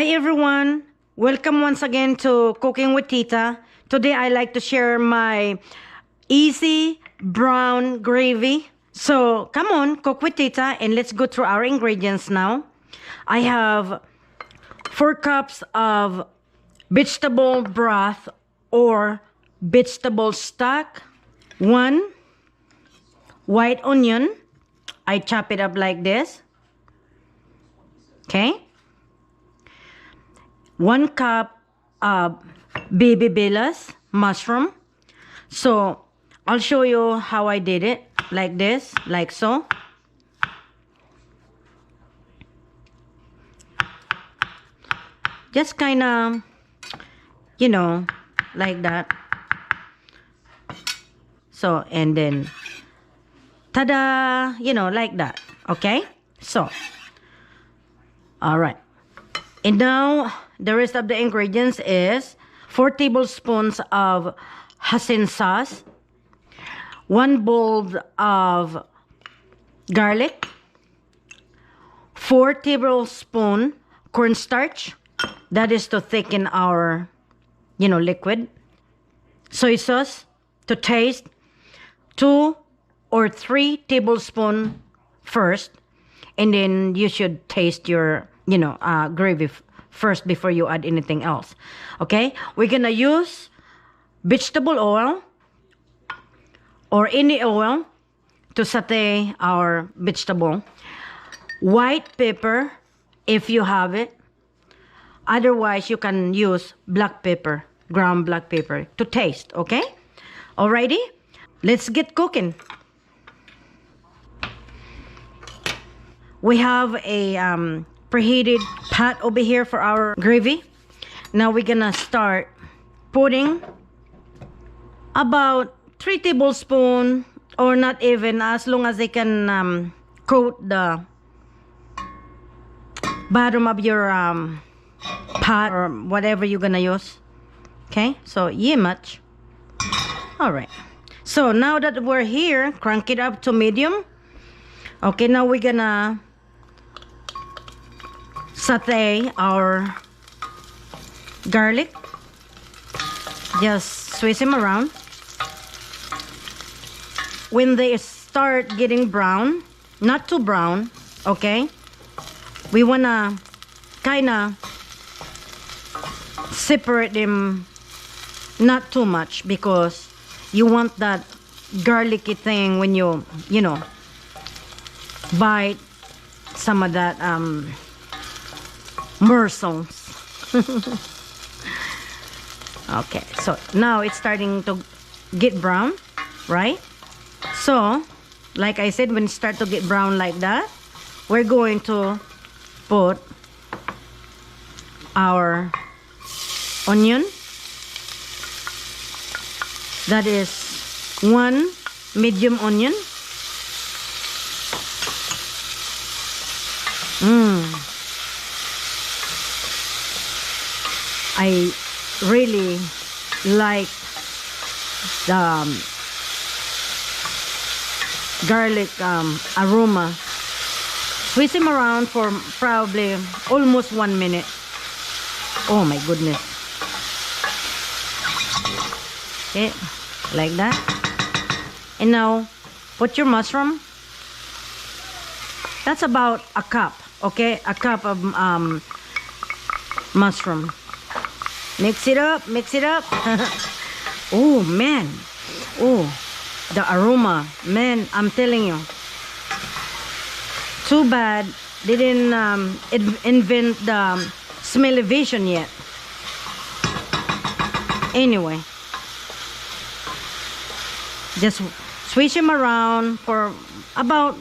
Hi everyone, welcome once again to Cooking with Tita. Today I like to share my easy brown gravy. So come on, cook with Tita, and let's go through our ingredients now. I have 4 cups of vegetable broth or vegetable stock, 1 white onion. I chop it up like this. Okay. 1 cup of baby bellas mushroom. So I'll show you how I did it, like this, like so. Just kind of, like that. So, and then ta-da, like that. Okay, so all right, and now the rest of the ingredients is 4 tablespoons of hoisin sauce, 1 bowl of garlic, 4 tablespoons cornstarch, that is to thicken our liquid, soy sauce to taste, 2 or 3 tablespoons first, and then you should taste your gravy first before you add anything else. Okay, we're gonna use vegetable oil or any oil to saute our vegetable, white pepper if you have it, otherwise you can use black pepper, ground black pepper to taste. Okay, alrighty, let's get cooking. We have a preheated pot over here for our gravy. Now we're gonna start putting about 3 tablespoons, or not even, as long as they can coat the bottom of your pot or whatever you're gonna use. Okay, so yeah, much. All right, so now that we're here, crank it up to medium. Okay, now we're gonna saute our garlic. Just swish them around. When they start getting brown, not too brown, okay, we wanna kinda separate them, not too much, because you want that garlicky thing when you bite some of that morsels. Okay, so now it's starting to get brown, right? So like I said, when it starts to get brown like that, we're going to put our onion. That is 1 medium onion. I really like the garlic aroma. Swish them around for probably almost 1 minute. Oh my goodness. Okay, like that. And now put your mushroom. That's about a cup. Okay, a cup of mushroom. Mix it up, mix it up. Oh man, oh, the aroma, man, I'm telling you. Too bad they didn't invent the smell-o-vision yet. Anyway, just swish them around for about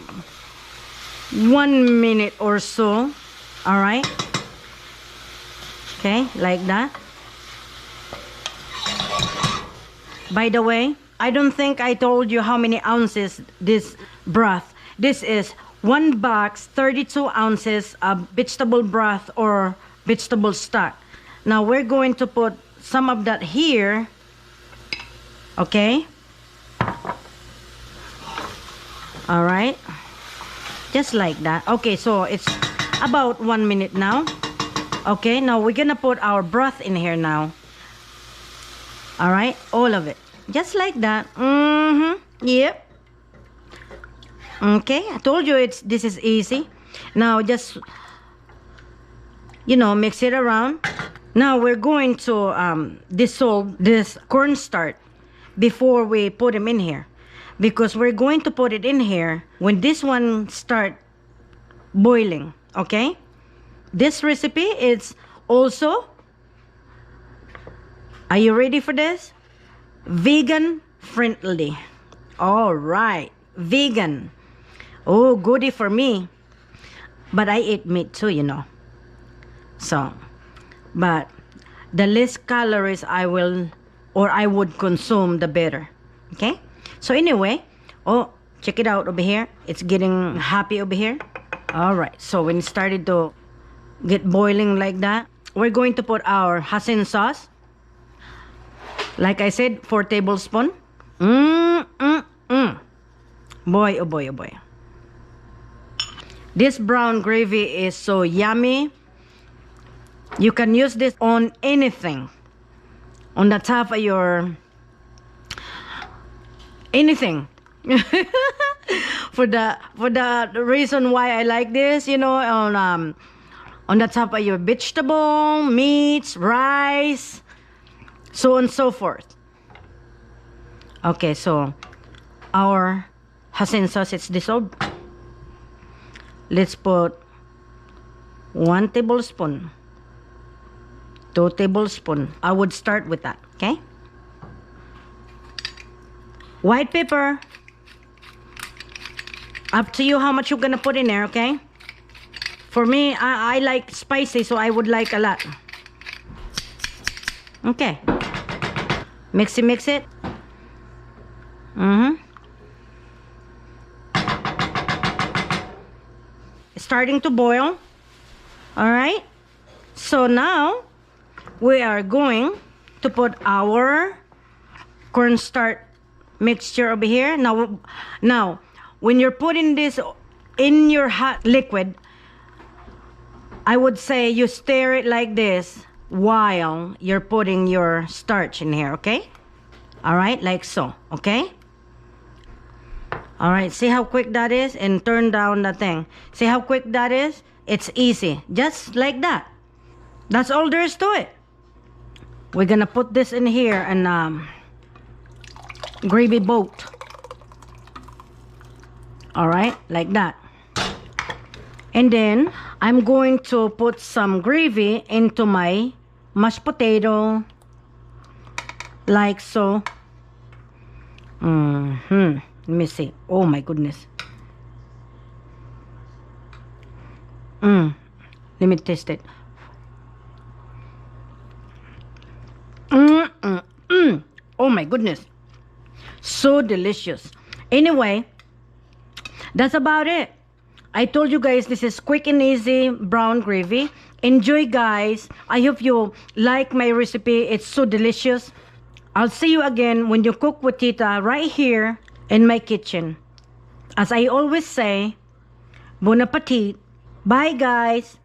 1 minute or so. All right, okay, like that. By the way, I don't think I told you how many ounces this broth. This is 1 box, 32 ounces of vegetable broth or vegetable stock. Now we're going to put some of that here. Okay. All right. Just like that. Okay, so it's about 1 minute now. Okay, now we're gonna put our broth in here now. All right, all of it, just like that. Yep. Okay, I told you this is easy. Now just, mix it around. Now we're going to dissolve this cornstarch before we put them in here, because we're going to put it in here when this one start boiling. Okay, this recipe is also, are you ready for this? Vegan friendly. All right, vegan. Oh, goodie for me, but I eat meat too, so, but the less calories I would consume, the better. Okay, so anyway, oh, check it out over here, it's getting happy over here. All right, so when it started to get boiling like that, we're going to put our hoisin sauce. Like I said, 4 tablespoons. Boy, oh boy, oh boy. This brown gravy is so yummy. You can use this on anything, on the top of your anything. for the reason why I like this, on the top of your vegetable, meats, rice, so on and so forth. Okay, so our hoisin sauce is dissolved. Let's put 1 tablespoon, 2 tablespoons. I would start with that. Okay, white pepper, up to you how much you're gonna put in there. Okay, for me, I like spicy, so I would like a lot. Okay, mix it. Starting to boil. All right, so now we are going to put our cornstarch mixture over here. Now when you're putting this in your hot liquid, I would say you stir it like this while you're putting your starch in here. Okay, all right, like so. Okay, all right, see how quick that is, and turn down the thing. See how quick that is? It's easy, just like that. That's all there is to it. We're gonna put this in here and gravy boat. All right, like that. And then I'm going to put some gravy into my mashed potato, like so. Let me see. Oh my goodness. Let me taste it. Oh my goodness, so delicious. Anyway, that's about it. I told you guys, this is quick and easy brown gravy. Enjoy, guys. I hope you like my recipe. It's so delicious. I'll see you again when you cook with Tita right here in my kitchen. As I always say, bon appetit. Bye, guys.